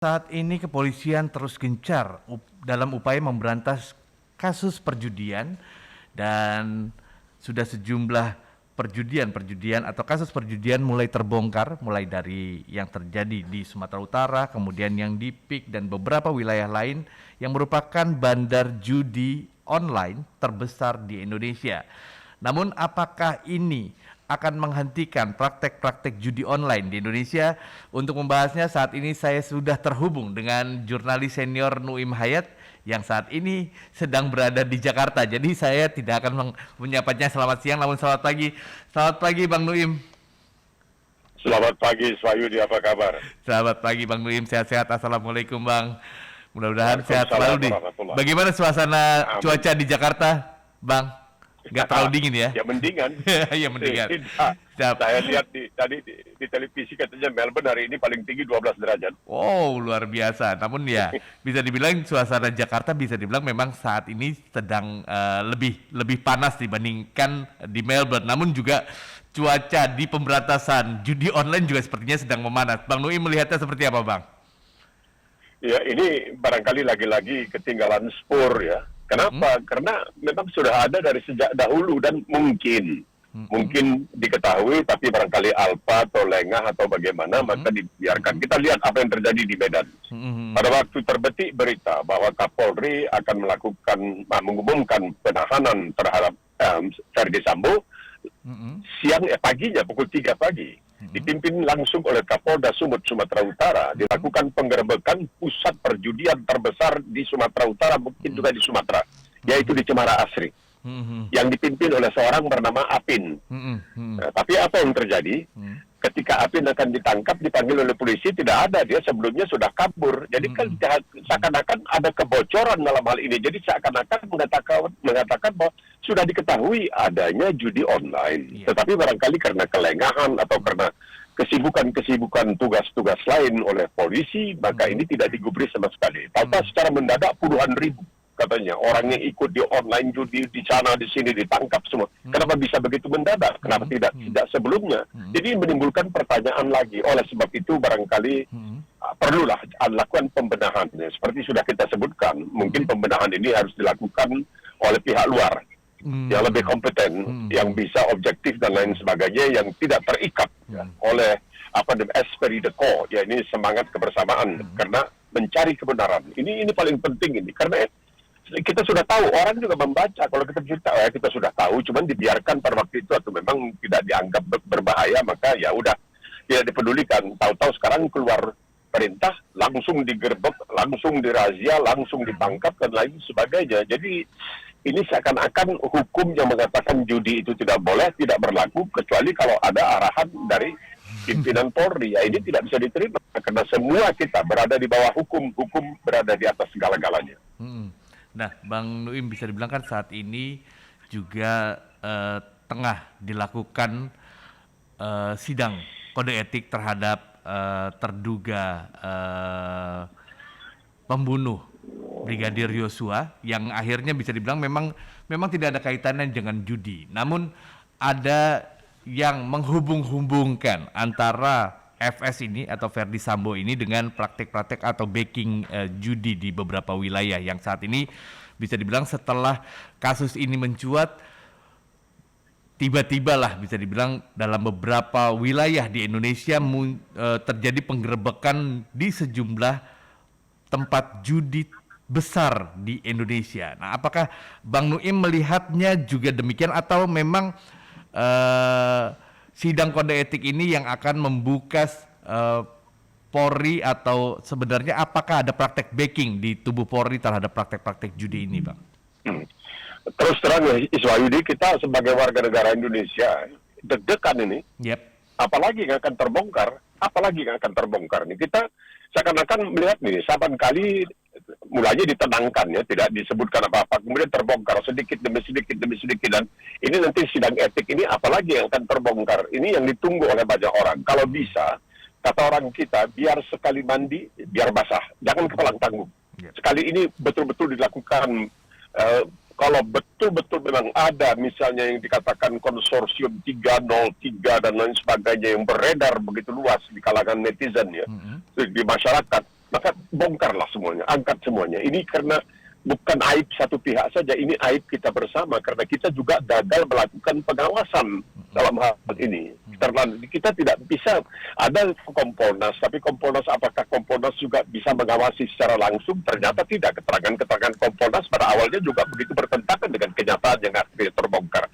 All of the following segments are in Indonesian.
Saat ini kepolisian terus gencar dalam upaya memberantas kasus perjudian dan sudah sejumlah perjudian atau kasus perjudian mulai terbongkar, mulai dari yang terjadi di Sumatera Utara, kemudian yang di PIK dan beberapa wilayah lain yang merupakan bandar judi online terbesar di Indonesia. Namun apakah ini akan menghentikan praktek-praktek judi online di Indonesia? Untuk membahasnya saat ini saya sudah terhubung dengan jurnalis senior Nuim Hayat yang saat ini sedang berada di Jakarta. Jadi saya tidak akan menyapanya selamat siang, namun selamat pagi. Selamat pagi Bang Nuim. Selamat pagi, Swayudi, apa kabar? Selamat pagi Bang Nuim, sehat-sehat. Assalamulamaikum Bang. Mudah-mudahan sehat selalu nih. Bagaimana suasana cuaca di Jakarta, Bang? Nggak terlalu dingin ya? Ya mendingan. Ya mendingan. Saya lihat tadi di televisi katanya Melbourne hari ini paling tinggi 12 derajat. Oh, luar biasa. Namun ya bisa dibilang suasana Jakarta bisa dibilang memang saat ini sedang lebih panas dibandingkan di Melbourne. Namun juga cuaca di pemberantasan judi online juga sepertinya sedang memanas. Bang Nui melihatnya seperti apa, Bang? Ya, ini barangkali lagi-lagi ketinggalan spur ya. Kenapa? Karena memang sudah ada dari sejak dahulu dan mungkin diketahui, tapi barangkali alpa atau lengah atau bagaimana, maka dibiarkan. Kita lihat apa yang terjadi di Medan. Pada waktu terbetik berita bahwa Kapolri akan mengumumkan penahanan terhadap Verdi Sambo, paginya pukul 3 pagi, dipimpin langsung oleh Kapolda Sumut, Sumatera Utara, dilakukan penggerebekan pusat perjudian terbesar di Sumatera Utara, mungkin juga di Sumatera, yaitu di Cemara Asri, yang dipimpin oleh seorang bernama Apin. Tapi apa yang terjadi? Ketika Apin akan ditangkap, dipanggil oleh polisi, tidak ada, dia sebelumnya sudah kabur. Jadi kan seakan-akan ada kebocoran dalam hal ini. Jadi seakan-akan mengatakan bahwa sudah diketahui adanya judi online. Tetapi barangkali karena kelengahan atau karena kesibukan tugas-tugas lain oleh polisi, maka ini tidak digubris sama sekali. Tahu-tahu secara mendadak puluhan ribu katanya orang yang ikut di online judi di sana di sini ditangkap semua. Kenapa bisa begitu mendadak? Kenapa tidak sebelumnya? Jadi menimbulkan pertanyaan lagi. Oleh sebab itu barangkali perlulah lakukan pembenahan. Seperti sudah kita sebutkan, mungkin pembenahan ini harus dilakukan oleh pihak luar yang lebih kompeten, yang bisa objektif dan lain sebagainya, yang tidak terikat oleh esprit de corps, ya ini semangat kebersamaan, karena mencari kebenaran. Ini paling penting ini, karena kita sudah tahu, orang juga membaca. Kalau kita cerita, kita sudah tahu, cuman dibiarkan pada waktu itu atau memang tidak dianggap berbahaya, maka ya udah tidak dipedulikan. Tahu-tahu sekarang keluar perintah, langsung digerebek, langsung dirazia, langsung ditangkap dan lain sebagainya. Jadi ini seakan-akan hukum yang mengatakan judi itu tidak boleh, tidak berlaku, kecuali kalau ada arahan dari pimpinan Polri. Ya ini tidak bisa diterima, karena semua kita berada di bawah hukum, hukum berada di atas segala-galanya. Nah, Bang Nuim, bisa dibilang kan saat ini juga tengah dilakukan sidang kode etik terhadap terduga pembunuh Brigadir Yosua, yang akhirnya bisa dibilang memang tidak ada kaitannya dengan judi. Namun ada yang menghubung-hubungkan antara FS ini atau Verdi Sambo ini dengan praktek-praktek atau backing judi di beberapa wilayah yang saat ini bisa dibilang setelah kasus ini mencuat, tiba-tiba lah bisa dibilang dalam beberapa wilayah di Indonesia terjadi penggerebekan di sejumlah tempat judi besar di Indonesia. Nah, apakah Bang Nuim melihatnya juga demikian atau memang sidang kode etik ini yang akan membuka Polri, atau sebenarnya apakah ada praktek backing di tubuh Polri terhadap praktek-praktek judi ini, Bang? Terus terang ya, Iswayudi, kita sebagai warga negara Indonesia deg-degan ini. Apalagi yang akan terbongkar, nih. Kita seakan-akan melihat nih, saban kali mulanya ditenangkan ya, tidak disebutkan apa-apa, kemudian terbongkar sedikit demi sedikit, dan ini nanti sidang etik ini apalagi yang akan terbongkar. Ini yang ditunggu oleh banyak orang. Kalau bisa, kata orang kita, biar sekali mandi biar basah, jangan kepalang tanggung. Sekali ini betul-betul dilakukan. Kalau betul-betul memang ada misalnya yang dikatakan konsorsium 303 dan lain sebagainya yang beredar begitu luas di kalangan netizen ya, di masyarakat, maka bongkarlah semuanya, angkat semuanya. Ini karena bukan aib satu pihak saja, ini aib kita bersama karena kita juga gagal melakukan pengawasan dalam hal ini. Kita tidak bisa, ada Kompolnas, tapi Kompolnas, apakah Kompolnas juga bisa mengawasi secara langsung? Ternyata tidak. Keterangan-keterangan Kompolnas pada awalnya juga begitu bertentangan dengan kenyataan yang akhirnya terbongkar.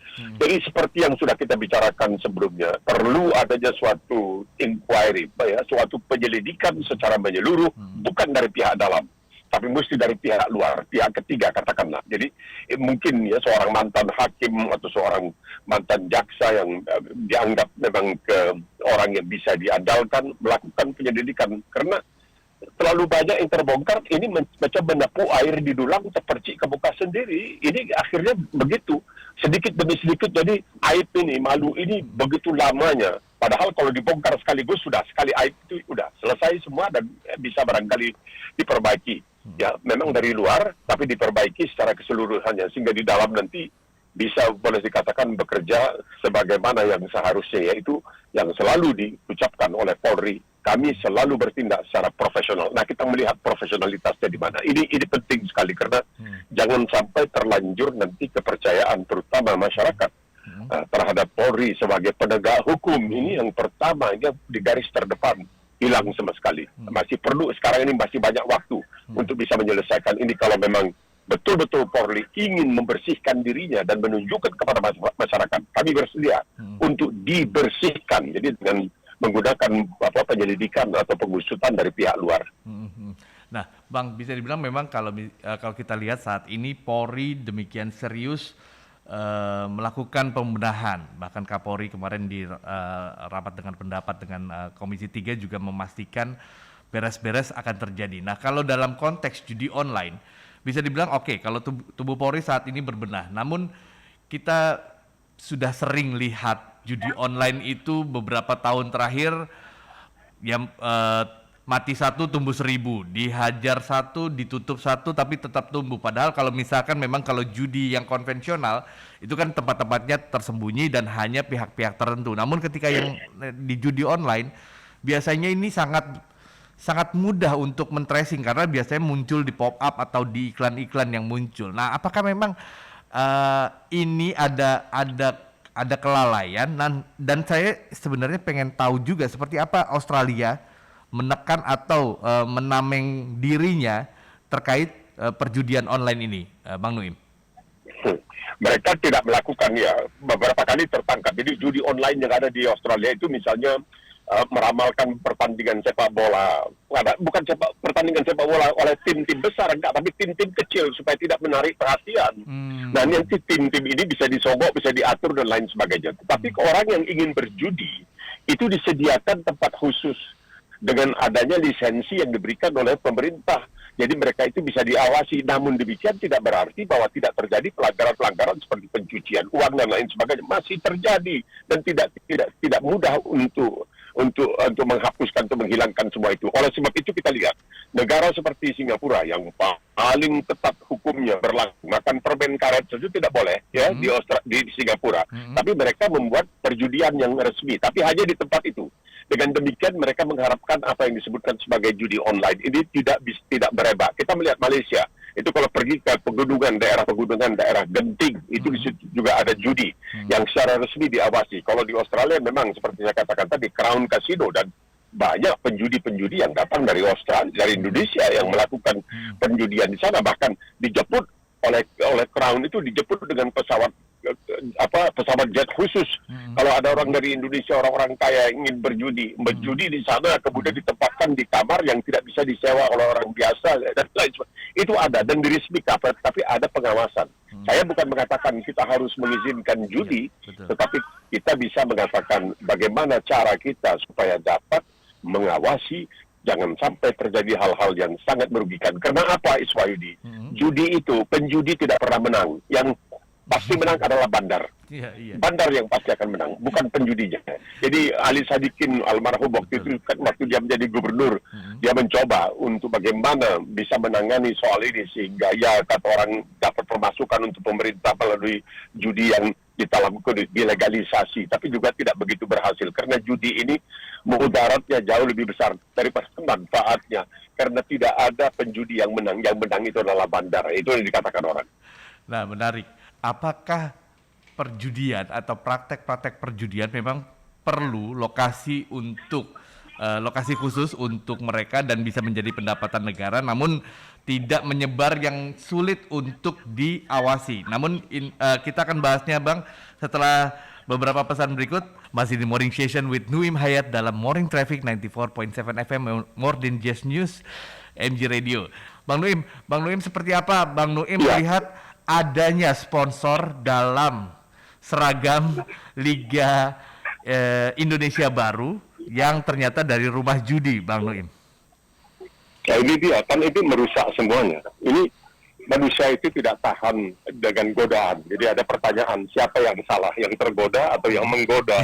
Jadi seperti yang sudah kita bicarakan sebelumnya, perlu adanya suatu inquiry, suatu penyelidikan secara menyeluruh, bukan dari pihak dalam, tapi mesti dari pihak luar, pihak ketiga katakanlah. Jadi mungkin ya seorang mantan hakim atau seorang mantan jaksa yang dianggap memang orang yang bisa diandalkan melakukan penyelidikan, karena terlalu banyak yang terbongkar. Ini macam menapu air di dulang terpercik ke muka sendiri. Ini akhirnya begitu, sedikit demi sedikit. Jadi aib ini, malu ini begitu lamanya. Padahal kalau dibongkar sekaligus sudah, sekali aib itu sudah selesai semua dan bisa barangkali diperbaiki. Ya, memang dari luar, tapi diperbaiki secara keseluruhannya, sehingga di dalam nanti bisa boleh dikatakan bekerja sebagaimana yang seharusnya, yaitu yang selalu diucapkan oleh Polri. Kami selalu bertindak secara profesional. Nah, kita melihat profesionalitasnya di mana. Ini penting sekali karena jangan sampai terlanjur nanti kepercayaan terutama masyarakat terhadap Polri sebagai penegak hukum ini yang pertama, ini di garis terdepan, hilang sama sekali. Masih perlu, sekarang ini masih banyak waktu untuk bisa menyelesaikan ini kalau memang betul-betul Polri ingin membersihkan dirinya dan menunjukkan kepada masyarakat, kami bersedia untuk dibersihkan. Jadi dengan menggunakan penyelidikan atau pengusutan dari pihak luar. Nah, Bang, bisa dibilang memang kalau kita lihat saat ini Polri demikian serius melakukan pembenahan. Bahkan Kapolri kemarin di rapat dengan pendapat dengan Komisi 3 juga memastikan beres-beres akan terjadi. Nah, kalau dalam konteks judi online, bisa dibilang oke, kalau tubuh Polri saat ini berbenah. Namun kita sudah sering lihat judi online itu beberapa tahun terakhir, yang mati satu tumbuh 1000, dihajar satu ditutup satu tapi tetap tumbuh. Padahal kalau misalkan memang kalau judi yang konvensional itu kan tempat-tempatnya tersembunyi dan hanya pihak-pihak tertentu. Namun ketika yang di judi online biasanya ini sangat mudah untuk men-tracing karena biasanya muncul di pop up atau di iklan-iklan yang muncul. Nah, apakah memang ini ada kelalaian dan saya sebenarnya pengen tahu juga seperti apa Australia menekan atau menameng dirinya terkait perjudian online ini, Bang Nuim. Mereka tidak melakukan, ya beberapa kali tertangkap. Jadi judi online yang ada di Australia itu misalnya meramalkan pertandingan sepak bola, bukan pertandingan sepak bola oleh tim-tim besar, enggak, tapi tim-tim kecil supaya tidak menarik perhatian. Nah, nanti tim-tim ini bisa disogok, bisa diatur dan lain sebagainya. Tapi orang yang ingin berjudi itu disediakan tempat khusus dengan adanya lisensi yang diberikan oleh pemerintah. Jadi mereka itu bisa diawasi. Namun demikian tidak berarti bahwa tidak terjadi pelanggaran-pelanggaran seperti pencucian uang dan lain sebagainya. Masih terjadi dan tidak mudah untuk menghapuskan atau menghilangkan semua itu. Oleh sebab itu kita lihat negara seperti Singapura yang paling ketat hukumnya berlaku, makan permen karet saja tidak boleh ya di Singapura. Tapi mereka membuat perjudian yang resmi, tapi hanya di tempat itu. Dengan demikian mereka mengharapkan apa yang disebutkan sebagai judi online ini tidak berebak. Kita melihat Malaysia itu kalau pergi ke daerah pegunungan, daerah genting, itu di situ juga ada judi yang secara resmi diawasi. Kalau di Australia memang seperti saya katakan tadi, Crown Casino, dan banyak penjudi-penjudi yang datang dari Australia, dari Indonesia yang melakukan penjudian di sana, bahkan dijemput oleh Crown itu dijemput dengan pesawat jet khusus. Kalau ada orang dari Indonesia, orang-orang kaya ingin berjudi di sana, kemudian ditempatkan di kamar yang tidak bisa disewa oleh orang biasa dan lain sebagainya. Itu ada dan diresmikan, tapi ada pengawasan. Saya bukan mengatakan kita harus mengizinkan judi, tetapi kita bisa mengatakan bagaimana cara kita supaya dapat mengawasi jangan sampai terjadi hal-hal yang sangat merugikan. Karena apa, Iswayudi? Judi itu, penjudi tidak pernah menang. Yang pasti menang adalah bandar. Bandar yang pasti akan menang, bukan penjudinya. Jadi Ali Sadikin almarhum waktu itu kan, waktu dia menjadi gubernur, dia mencoba untuk bagaimana bisa menangani soal ini sehingga ya kata orang dapat pemasukan untuk pemerintah melalui judi yang dalam dilegalisasi, tapi juga tidak begitu berhasil karena judi ini mudaratnya jauh lebih besar daripada manfaatnya karena tidak ada penjudi yang menang. Yang menang itu adalah bandar. Itu yang dikatakan orang. Nah, menarik. Apakah perjudian atau praktek-praktek perjudian memang perlu lokasi untuk lokasi khusus untuk mereka dan bisa menjadi pendapatan negara, namun tidak menyebar yang sulit untuk diawasi. Namun kita akan bahasnya, Bang, setelah beberapa pesan berikut. Masih di Morning Session with Nuim Hayat dalam Morning Traffic 94.7 FM More Than Just News MG Radio. Bang Nuim seperti apa Bang Nuim melihat adanya sponsor dalam seragam Liga Indonesia Baru yang ternyata dari rumah judi, Bang Nuim? Ya ini dia, kan itu merusak semuanya. Ini manusia itu tidak tahan dengan godaan. Jadi ada pertanyaan, siapa yang salah, yang tergoda atau yang menggoda?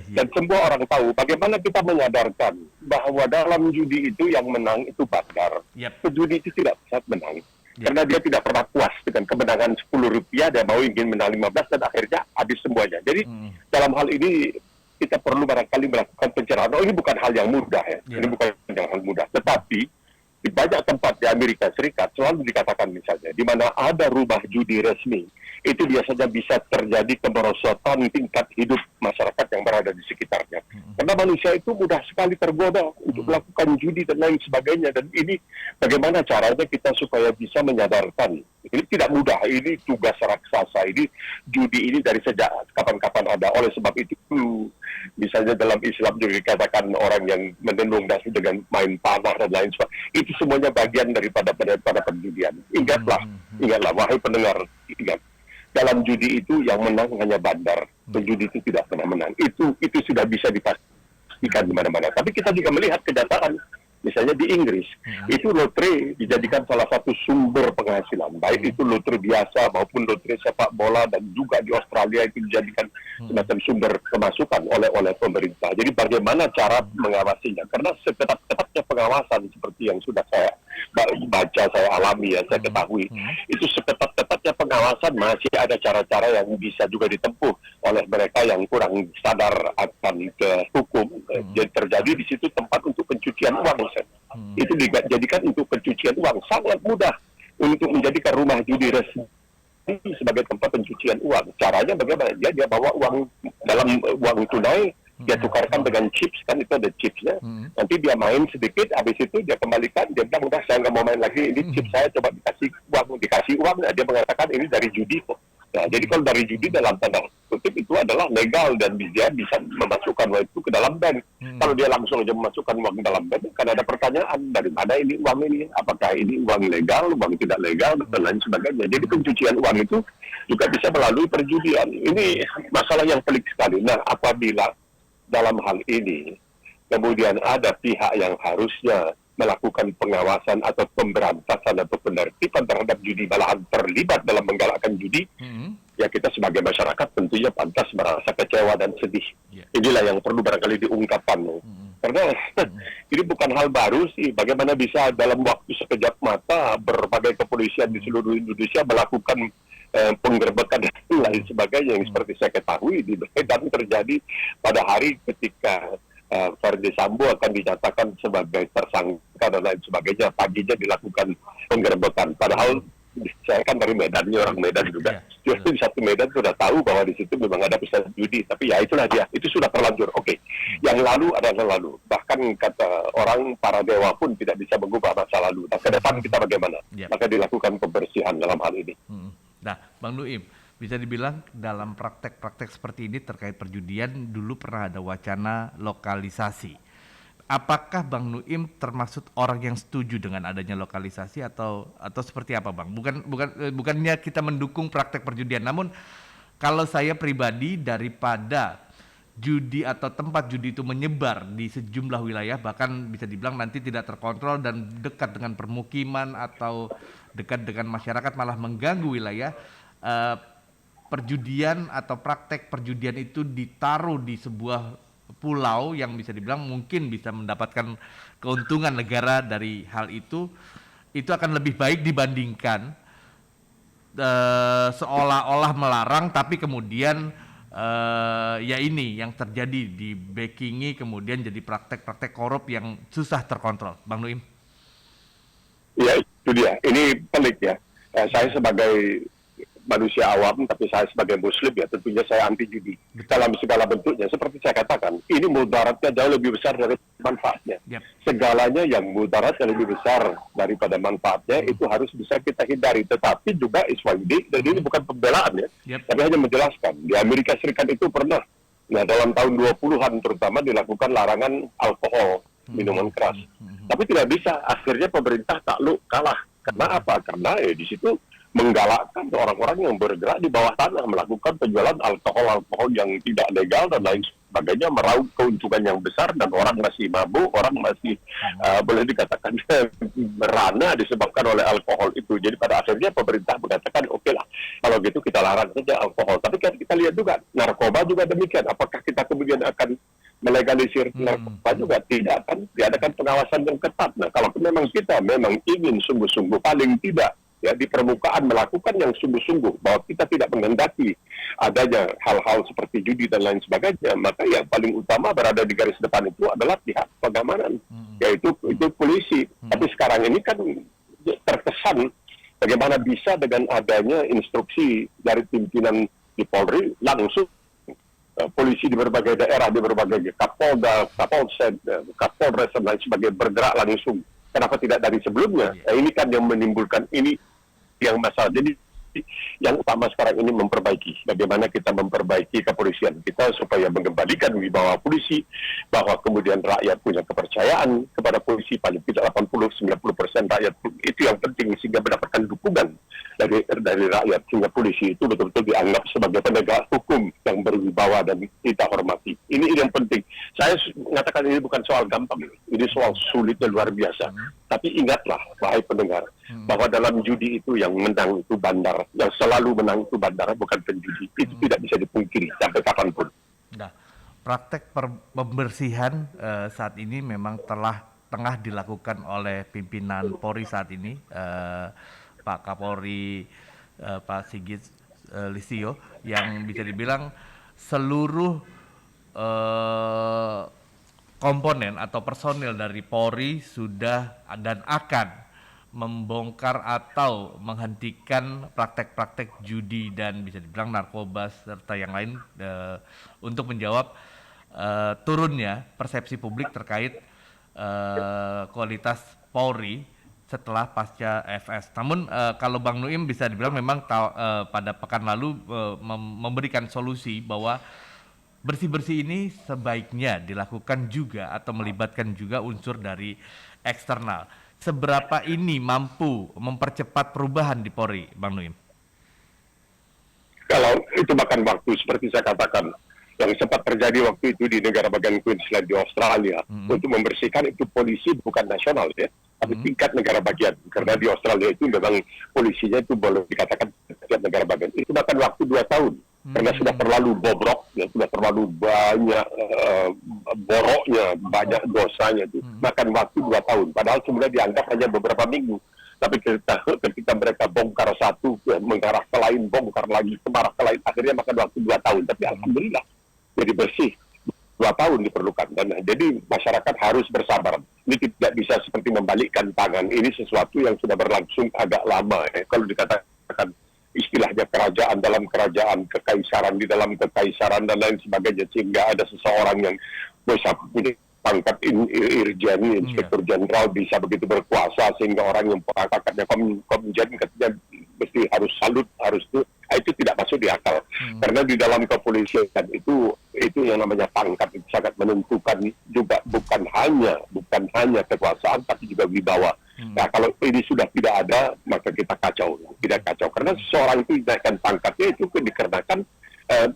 Dan semua orang tahu bagaimana kita menyadarkan bahwa dalam judi itu yang menang itu bandar. Pejudi itu tidak bisa menang. Karena dia tidak pernah puas dengan kemenangan Rp10, dia mau ingin menang 15 dan akhirnya habis semuanya. Jadi dalam hal ini kita perlu barangkali melakukan pencerahan. Oh, ini bukan hal yang mudah ya. Ini bukan hal mudah. Tetapi di banyak tempat di Amerika Serikat selalu dikatakan misalnya, di mana ada rumah judi resmi, itu biasanya bisa terjadi kemerosotan tingkat hidup masyarakat yang berada di sekitarnya. Karena manusia itu mudah sekali tergoda untuk melakukan judi dan lain sebagainya. Dan ini bagaimana caranya kita supaya bisa menyadarkan. Ini tidak mudah, ini tugas raksasa. Ini judi ini dari sejak kapan-kapan ada. Oleh sebab itu, misalnya dalam Islam juga dikatakan orang yang menenung nasi dengan main panah dan lain sebagainya. Itu semuanya bagian daripada perjudian. Ingatlah, wahai pendengar, ingat. Dalam judi itu yang menang hanya bandar. Penjudi itu tidak pernah menang. Itu sudah bisa dipastikan di mana-mana. Tapi kita juga melihat kenyataan, misalnya di Inggris, itu lotre dijadikan salah satu sumber penghasilan. Baik itu lotre biasa maupun lotre sepak bola, dan juga di Australia itu dijadikan semacam sumber pemasukan oleh pemerintah. Jadi bagaimana cara mengawasinya? Karena seketat-ketatnya pengawasan seperti yang sudah saya baca, saya alami, saya ketahui, itu seketat-ketatnya pengawasan masih ada cara-cara yang bisa juga ditempuh oleh mereka yang kurang sadar akan ke hukum. Jadi terjadi di situ tempat untuk pencucian uang. Itu dijadikan untuk pencucian uang. Sangat mudah untuk menjadikan rumah judi resmi sebagai tempat pencucian uang. Caranya bagaimana? Dia bawa uang dalam uang tunai, dia tukarkan dengan chips, kan itu ada chipsnya. Nanti dia main sedikit, habis itu dia kembalikan, dia bilang, udah saya nggak mau main lagi, ini chips saya, coba dikasih uang, nah, dia mengatakan ini dari judi kok. Nah, jadi kalau dari judi dalam tanda kutip itu adalah legal dan dia bisa memasukkan uang itu ke dalam bank. Kalau dia langsung aja memasukkan uang ke dalam bank, kan ada pertanyaan, dari mana ini uang ini? Apakah ini uang legal, uang tidak legal, dan lain sebagainya. Jadi pencucian uang itu juga bisa melalui perjudian. Ini masalah yang pelik sekali. Nah, apabila dalam hal ini kemudian ada pihak yang harusnya melakukan pengawasan atau pemberantasan atau penertiban terhadap judi, malahan terlibat dalam menggalakkan judi, ya kita sebagai masyarakat tentunya pantas merasa kecewa dan sedih. Inilah yang perlu barangkali diungkapkan. Karena ini bukan hal baru sih, bagaimana bisa dalam waktu sekejap mata berbagai kepolisian di seluruh Indonesia melakukan penggerbekan dan lain sebagainya yang seperti saya ketahui di Medan terjadi pada hari ketika Verdi Sambo akan dinyatakan sebagai tersangka dan lain sebagainya. Paginya dilakukan penggerbekan. Padahal saya kan dari Medan, orang Medan juga. Justru di satu Medan sudah tahu bahwa di situ memang ada pusat judi. Tapi ya itulah dia, itu sudah terlanjur. Oke. Yang lalu adalah lalu. Bahkan kata orang, para dewa pun tidak bisa mengubah masa lalu. Nah, ke depan kita bagaimana? Maka dilakukan pembersihan dalam hal ini. Nah, Bang Nuim, bisa dibilang dalam praktek-praktek seperti ini terkait perjudian dulu pernah ada wacana lokalisasi. Apakah Bang Nuim termasuk orang yang setuju dengan adanya lokalisasi atau seperti apa, Bang? Bukannya kita mendukung praktek perjudian, namun kalau saya pribadi, daripada judi atau tempat judi itu menyebar di sejumlah wilayah, bahkan bisa dibilang nanti tidak terkontrol dan dekat dengan permukiman atau dekat dengan masyarakat, malah mengganggu wilayah, perjudian atau praktek perjudian itu ditaruh di sebuah pulau yang bisa dibilang mungkin bisa mendapatkan keuntungan negara dari hal itu akan lebih baik dibandingkan seolah-olah melarang, tapi kemudian ya ini yang terjadi di backingi, kemudian jadi praktek-praktek korup yang susah terkontrol, Bang Nuim. Ya itu dia, ini pelik ya. Saya sebagai manusia awam, tapi saya sebagai muslim ya tentunya saya anti judi dalam segala bentuknya. Seperti saya katakan, ini mudaratnya jauh lebih besar dari manfaatnya. Yep. Segalanya yang mudaratnya lebih besar daripada manfaatnya itu harus bisa kita hindari. Tetapi juga Iswandi, dan ini bukan pembelaan ya, tapi hanya menjelaskan. Di Amerika Serikat itu pernah, dalam tahun 20-an terutama dilakukan larangan alkohol, minuman keras. Tapi tidak bisa, akhirnya pemerintah takluk kalah. Karena apa? Karena di situ menggalakkan orang-orang yang bergerak di bawah tanah melakukan penjualan alkohol yang tidak legal dan lain sebagainya, meraup keuntungan yang besar, dan orang masih mabuk, orang masih boleh dikatakan merana disebabkan oleh alkohol itu. Jadi pada akhirnya pemerintah mengatakan oke lah, kalau gitu kita larang saja alkohol. Tapi kan kita lihat juga narkoba juga demikian. Apakah kita kemudian akan melegalisir narkoba juga? Tidak, kan diadakan pengawasan yang ketat. Nah, kalau memang kita ingin sungguh-sungguh, paling tidak ya di permukaan melakukan yang sungguh-sungguh, bahwa kita tidak menghendaki adanya hal-hal seperti judi dan lain sebagainya, maka yang paling utama berada di garis depan itu adalah pihak pengamanan, yaitu polisi. Tapi sekarang ini kan terkesan bagaimana bisa dengan adanya instruksi dari pimpinan di Polri langsung polisi di berbagai daerah, di berbagai Kapolda, Kapolsek, Kapolres dan lain sebagainya bergerak langsung. Kenapa tidak dari sebelumnya? Nah, ini kan yang menimbulkan ini yang masalah. Jadi yang utama sekarang ini memperbaiki. Bagaimana kita memperbaiki kepolisian kita supaya mengembalikan wibawa polisi, bahwa kemudian rakyat punya kepercayaan kepada polisi, paling tidak 80-90% rakyat itu yang penting, sehingga mendapatkan dukungan dari rakyat, sehingga polisi itu betul-betul dianggap sebagai penegak hukum yang berwibawa dan kita hormati. Ini yang penting. Saya mengatakan ini bukan soal gampang, ini soal sulit dan luar biasa. Tapi ingatlah, wahai pendengar, bahwa dalam judi itu yang menang itu bandar, yang selalu menang itu bandar, bukan penjudi. Itu tidak bisa dipungkiri sampai kapanpun. Nah, praktek pembersihan saat ini memang tengah dilakukan oleh pimpinan Polri saat ini, Pak Kapolri, Pak Sigit Listio, yang bisa dibilang seluruh komponen atau personil dari Polri sudah dan akan membongkar atau menghentikan praktek-praktek judi dan bisa dibilang narkoba serta yang lain, untuk menjawab turunnya persepsi publik terkait kualitas Polri setelah pasca FS. Namun kalau Bang Nuim bisa dibilang memang pada pekan lalu memberikan solusi bahwa bersih-bersih ini sebaiknya dilakukan juga atau melibatkan juga unsur dari eksternal. Seberapa ini mampu mempercepat perubahan di Polri, Bang Nuim? Kalau itu makan waktu, seperti saya katakan, yang sempat terjadi waktu itu di negara bagian Queensland di Australia, untuk membersihkan itu polisi bukan nasional ya, tapi tingkat negara bagian. Karena di Australia itu memang polisinya itu boleh dikatakan tingkat negara bagian. Itu makan waktu 2 tahun. Karena sudah terlalu bobrok, ya, sudah terlalu banyak boroknya, banyak dosanya itu. Makan waktu 2 tahun. Padahal sebenarnya dianggap hanya beberapa minggu. Tapi ketika mereka bongkar satu, mengarah ke lain, bongkar lagi, mengarah ke lain, akhirnya makan waktu 2 tahun. Tapi alhamdulillah, jadi bersih. 2 tahun diperlukan. Dan jadi masyarakat harus bersabar. Ini tidak bisa seperti membalikkan tangan. Ini sesuatu yang sudah berlangsung agak lama. Kalau dikatakan istilahnya kerajaan dalam kerajaan, kekaisaran di dalam kekaisaran dan lain sebagainya, sehingga ada seseorang yang bisa punya pangkat irjen, inspektur jenderal, bisa begitu berkuasa sehingga orang yang pangkatnya komjen katanya mesti harus salut, harus itu tidak masuk di akal. Karena di dalam kepolisian itu yang namanya pangkat itu sangat menentukan juga, bukan hanya kekuasaan tapi juga wibawa. Nah, kalau ini sudah tidak ada, maka kita tidak kacau. Karena seseorang itu dinaikkan pangkatnya itu dikarenakan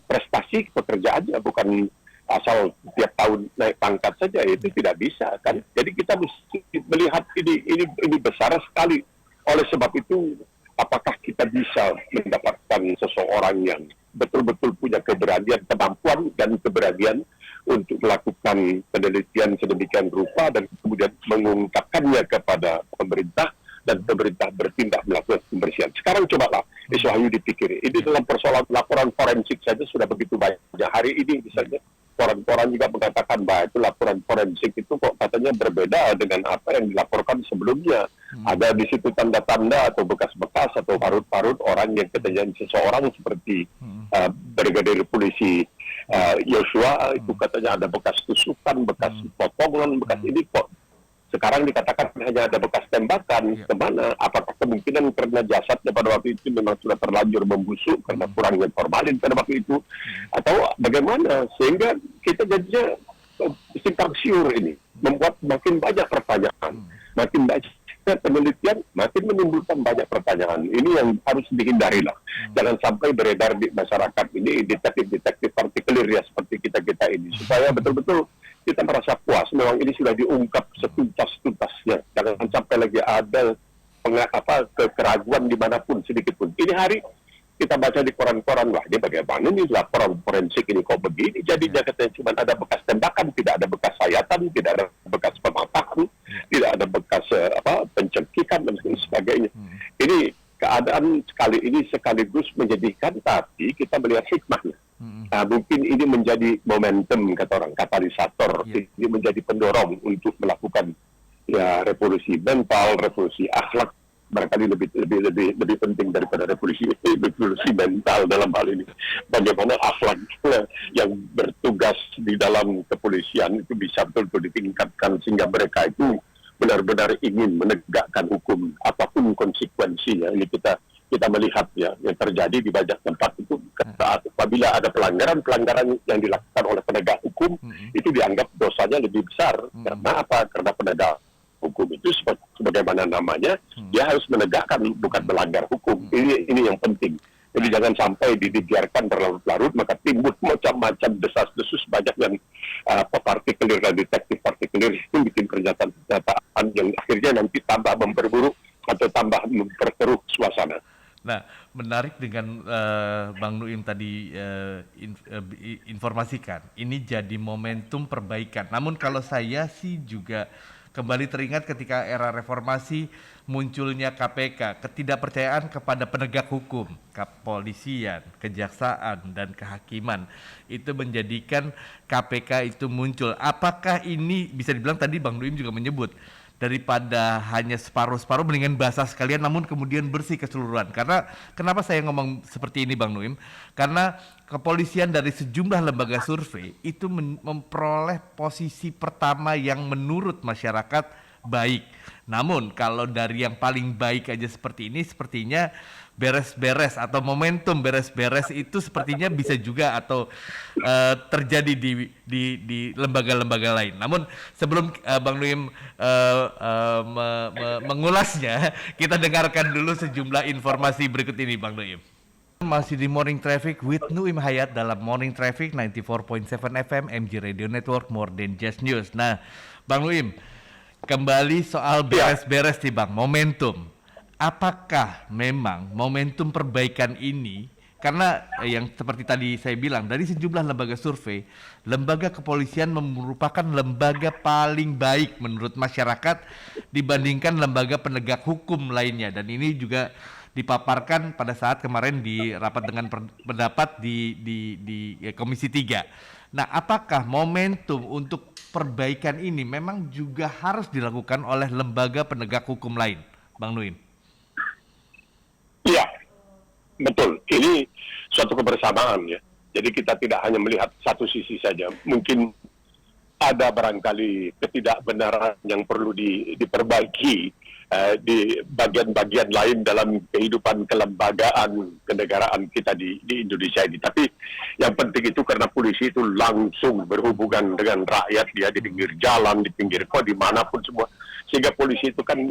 prestasi pekerjaannya, bukan asal tiap tahun naik pangkat saja. Itu tidak bisa kan. Jadi kita mesti melihat ini besar sekali. Oleh sebab itu, apakah kita bisa mendapatkan seseorang yang betul-betul punya keberanian, kemampuan dan keberanian untuk melakukan penelitian sedemikian rupa dan kemudian mengungkapkannya kepada pemerintah, dan pemerintah bertindak melakukan pembersihan. Sekarang cobalah, Wahyu dipikir. Ini dalam persoalan laporan forensik saja sudah begitu banyak. Hari ini misalnya koran-koran juga mengatakan bahwa itu laporan forensik itu kok katanya berbeda dengan apa yang dilaporkan sebelumnya. Ada di situ tanda-tanda atau bekas-bekas atau parut-parut orang yang katanya seseorang seperti brigadir polisi Yosua itu katanya ada bekas tusukan, bekas potongan, bekas ini kok sekarang dikatakan hanya ada bekas tembakan. Kemana? Apakah kemungkinan karena jasadnya pada waktu itu memang sudah terlanjur membusuk karena kurangnya formalin pada waktu itu, atau bagaimana? Sehingga kita jadinya simpang siur ini membuat makin banyak pertanyaan, makin banyak penelitian, makin menimbulkan banyak pertanyaan. Ini yang harus dihindari lah. Jangan sampai beredar di masyarakat ini detektif-detektif partikelir ya seperti kita ini, supaya betul-betul kita merasa puas, memang ini sudah diungkap setuntas-tuntasnya. Jangan sampai lagi ada keraguan dimanapun sedikit pun. Ini hari kita baca di koran-koran, wah ini bagaimana ini laporan forensik ini kok begini. Jadinya katanya cuma ada bekas tembakan, tidak ada bekas sayatan, tidak ada bekas pematahan, tidak ada bekas pencekikan dan sebagainya. Ini keadaan sekali ini sekaligus menyedihkan, tapi kita melihat hikmahnya. Nah, mungkin ini menjadi momentum, kata orang, katalisator. Ini menjadi pendorong untuk melakukan ya revolusi mental, revolusi akhlak, barangkali lebih penting daripada revolusi mental dalam hal ini. Bagaimana akhlak yang bertugas di dalam kepolisian itu bisa betul-betul ditingkatkan sehingga mereka itu benar-benar ingin menegakkan hukum apapun konsekuensinya. Ini kita melihat ya yang terjadi di banyak tempat itu apabila ada pelanggaran yang dilakukan oleh penegak hukum itu dianggap dosanya lebih besar. Karena apa? Karena penegak hukum itu sebagaimana namanya dia harus menegakkan, bukan melanggar hukum. Ini yang penting. Jadi jangan sampai dibiarkan berlarut-larut, maka timbul macam-macam desas-desus banyak yang partikelir dan detektif partikelir itu bikin pernyataan yang akhirnya nanti tambah memperburuk atau tambah memperkeruh suasana. Nah, menarik dengan Bang Nuim tadi informasikan, ini jadi momentum perbaikan. Namun kalau saya sih juga kembali teringat ketika era reformasi munculnya KPK, ketidakpercayaan kepada penegak hukum, kepolisian, kejaksaan, dan kehakiman itu menjadikan KPK itu muncul. Apakah ini bisa dibilang tadi Bang Nuim juga menyebut daripada hanya separuh-separuh mendingan basah sekalian namun kemudian bersih keseluruhan. Karena kenapa saya ngomong seperti ini Bang Nuim? Karena kepolisian dari sejumlah lembaga survei itu memperoleh posisi pertama yang menurut masyarakat baik. Namun kalau dari yang paling baik aja seperti ini sepertinya beres-beres atau momentum beres-beres itu sepertinya bisa juga atau terjadi di lembaga-lembaga lain. Namun sebelum Bang Nuim mengulasnya, kita dengarkan dulu sejumlah informasi berikut ini Bang Nuim. Masih di Morning Traffic with Nuim Hayat dalam Morning Traffic 94.7 FM MG Radio Network, More Than Just News. Nah, Bang Nuim, kembali soal beres-beres nih Bang, momentum. Apakah memang momentum perbaikan ini, karena yang seperti tadi saya bilang, dari sejumlah lembaga survei, lembaga kepolisian merupakan lembaga paling baik menurut masyarakat dibandingkan lembaga penegak hukum lainnya. Dan ini juga dipaparkan pada saat kemarin di rapat dengan pendapat di Komisi 3. Nah, apakah momentum untuk perbaikan ini memang juga harus dilakukan oleh lembaga penegak hukum lain, Bang Nuim? Iya, betul. Ini suatu kebersamaan ya. Jadi kita tidak hanya melihat satu sisi saja. Mungkin ada barangkali ketidakbenaran yang perlu diperbaiki di bagian-bagian lain dalam kehidupan kelembagaan kenegaraan kita di Indonesia ini. Tapi yang penting itu karena polisi itu langsung berhubungan dengan rakyat, dia di pinggir jalan, di pinggir kota, dimanapun semua. Sehingga polisi itu kan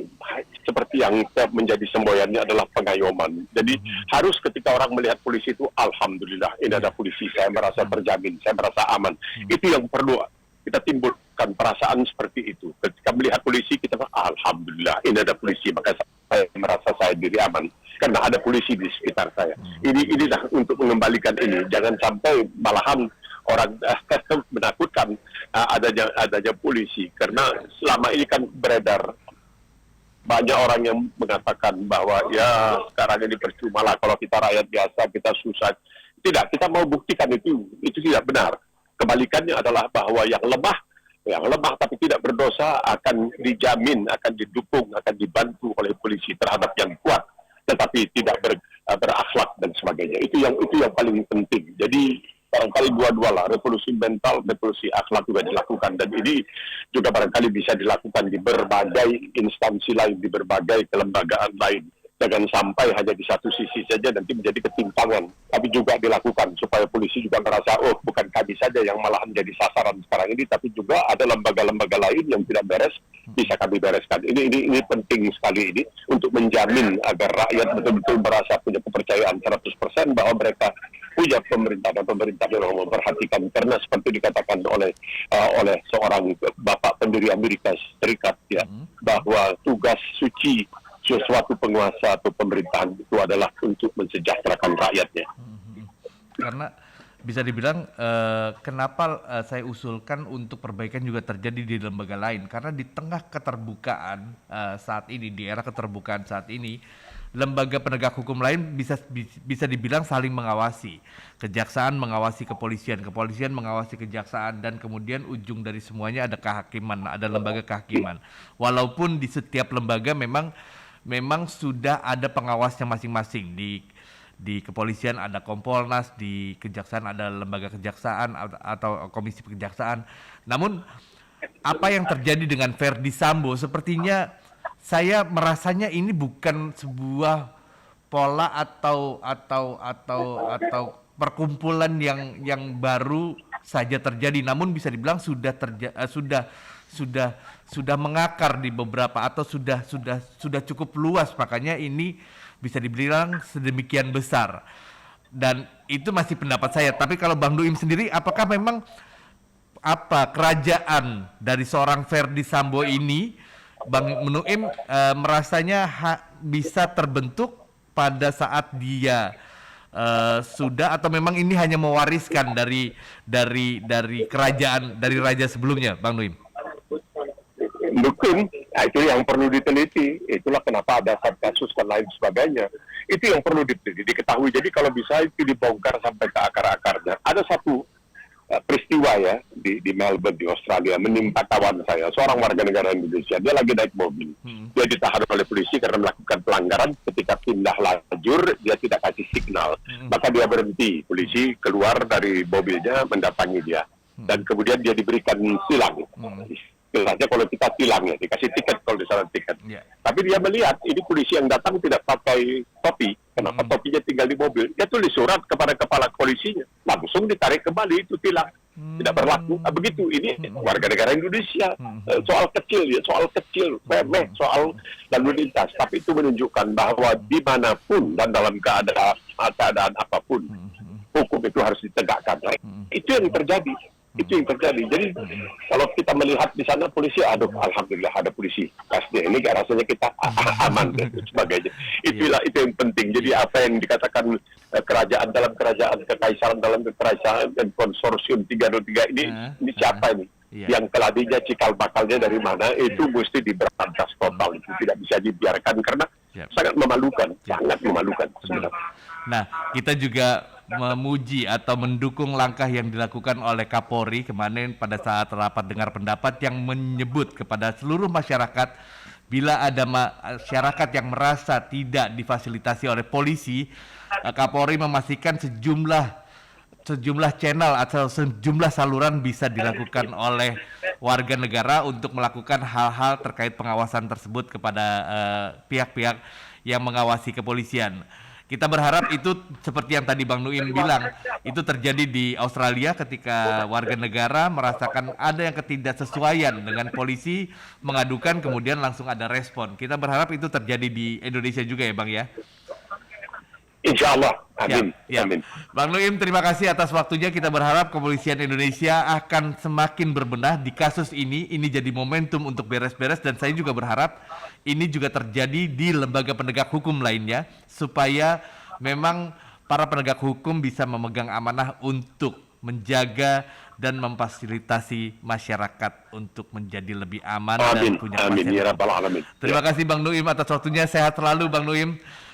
seperti yang menjadi semboyannya adalah pengayoman. Jadi harus ketika orang melihat polisi itu, alhamdulillah ini ada polisi, saya merasa terjamin, saya merasa aman. Itu yang perlu kita timbulkan perasaan seperti itu. Ketika melihat polisi kita alhamdulillah ini ada polisi, maka saya merasa saya diri aman karena ada polisi di sekitar saya. Inilah untuk mengembalikan ini. Jangan sampai malahan orang menakutkan adanya polisi, karena selama ini kan beredar banyak orang yang mengatakan bahwa ya sekarang ini percuma lah kalau kita rakyat biasa, kita susah. Tidak, kita mau buktikan itu tidak benar. Kebalikannya adalah bahwa yang lemah tapi tidak berdosa akan dijamin, akan didukung, akan dibantu oleh polisi terhadap yang kuat, tetapi tidak berakhlak dan sebagainya. Itu yang paling penting. Jadi barangkali dua-dua lah, revolusi mental, revolusi akhlak juga dilakukan, dan ini juga barangkali bisa dilakukan di berbagai instansi lain, di berbagai kelembagaan lain. Jangan sampai hanya di satu sisi saja nanti menjadi ketimpangan, tapi juga dilakukan supaya polisi juga merasa, oh bukan kami saja yang malahan jadi sasaran sekarang ini, tapi juga ada lembaga-lembaga lain yang tidak beres, bisa kami bereskan. Ini penting sekali ini untuk menjamin agar rakyat betul-betul merasa punya kepercayaan 100% bahwa mereka punya pemerintah, dan pemerintah memang memperhatikan, karena seperti dikatakan oleh seorang bapak pendiri Amerika Serikat ya, bahwa tugas suci sesuatu penguasa atau pemerintahan itu adalah untuk mensejahterakan rakyatnya. Karena bisa dibilang kenapa saya usulkan untuk perbaikan juga terjadi di lembaga lain, karena di tengah keterbukaan saat ini, di era keterbukaan saat ini, lembaga penegak hukum lain bisa dibilang saling mengawasi. Kejaksaan mengawasi kepolisian, kepolisian mengawasi kejaksaan, dan kemudian ujung dari semuanya ada kehakiman, ada lembaga kehakiman. Walaupun di setiap lembaga memang sudah ada pengawasnya masing-masing. Di kepolisian ada Kompolnas, di kejaksaan ada lembaga kejaksaan atau komisi kejaksaan. Namun apa yang terjadi dengan Verdi Sambo, sepertinya saya merasanya ini bukan sebuah pola atau perkumpulan yang baru saja terjadi, namun bisa dibilang sudah mengakar di beberapa, atau sudah cukup luas, makanya ini bisa dibilang sedemikian besar. Dan itu masih pendapat saya. Tapi kalau Bang Nuim sendiri, apakah memang kerajaan dari seorang Verdi Sambo ini, Bang Nuim merasanya bisa terbentuk pada saat dia sudah, atau memang ini hanya mewariskan dari kerajaan, dari raja sebelumnya, Bang Nuim? Mungkin itu yang perlu diteliti. Itulah kenapa ada Satgasus dan lain sebagainya. Itu yang perlu diketahui. Jadi kalau bisa itu dibongkar sampai ke akar-akarnya. Ada satu peristiwa ya di Melbourne di Australia menimpa kawan saya, seorang warga negara Indonesia. Dia lagi naik mobil. Dia ditahan oleh polisi karena melakukan pelanggaran. Ketika pindah lajur, dia tidak kasih signal. Maka dia berhenti. Polisi keluar dari mobilnya mendatangi dia. Dan kemudian dia diberikan tilang. Istilahnya kalau kita tilang ya, dikasih tiket kalau di sana tiket. Tapi dia melihat ini polisi yang datang tidak pakai topi. Kenapa topinya tinggal di mobil? Dia tulis surat kepada kepala polisinya, langsung ditarik kembali itu tilang. Tidak berlaku. Begitu, ini warga negara Indonesia. Soal kecil ya, remeh, soal lalu lintas. Tapi itu menunjukkan bahwa dimanapun dan dalam keadaan apapun, hukum itu harus ditegakkan. Itu yang terjadi. Jadi kalau kita melihat di sana polisi, aduh alhamdulillah ada polisi. Pasti ini rasanya kita aman dan sebagainya. Itu yang penting. Jadi apa yang dikatakan kerajaan dalam kerajaan, kekaisaran dalam kekaisaran, dan konsorsium 303 ini siapa ini? Yang keladinya cikal bakalnya dari mana? Itu mesti diberantas total. Itu tidak bisa dibiarkan karena sangat memalukan sebenarnya. Nah, kita juga memuji atau mendukung langkah yang dilakukan oleh Kapolri kemarin pada saat rapat dengar pendapat, yang menyebut kepada seluruh masyarakat, bila ada masyarakat yang merasa tidak difasilitasi oleh polisi, Kapolri memastikan sejumlah channel atau sejumlah saluran bisa dilakukan oleh warga negara untuk melakukan hal-hal terkait pengawasan tersebut kepada pihak-pihak yang mengawasi kepolisian. Kita berharap itu seperti yang tadi Bang Nuim bilang, itu terjadi di Australia ketika warga negara merasakan ada yang ketidaksesuaian dengan polisi, mengadukan, kemudian langsung ada respon. Kita berharap itu terjadi di Indonesia juga ya Bang ya? Insya Allah, amin. Amin. Bang Nuim, terima kasih atas waktunya. Kita berharap kepolisian Indonesia akan semakin berbenah di kasus ini. Ini jadi momentum untuk beres-beres, dan saya juga berharap ini juga terjadi di lembaga penegak hukum lainnya, supaya memang para penegak hukum bisa memegang amanah untuk menjaga dan memfasilitasi masyarakat untuk menjadi lebih aman Amin, dan punya amin, kepastian ya hukum. rabbal alamin. Terima kasih Bang Nuim atas waktunya. Sehat selalu Bang Nuim.